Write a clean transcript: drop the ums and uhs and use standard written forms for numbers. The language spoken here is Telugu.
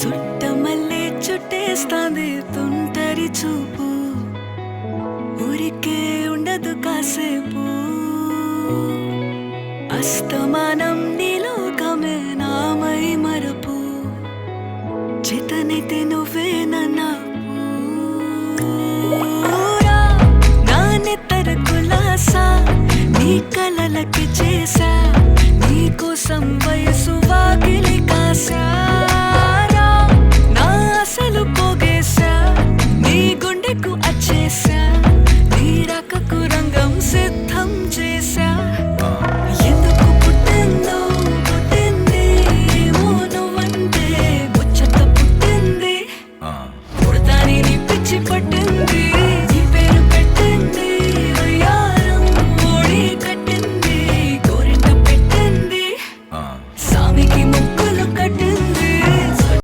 చుట్టమల్లే చుట్టేస్తాంది తుంటరి చూపు ఊరికే ఉండదు కాసేపు అస్తమానం నీలోకమే నామై మరపు చేతనైతే నువ్వే నాకు నానెత్తర కులాసా నీ కలలకి చేసా నీ కోసం వయసు వాకిలి కాసా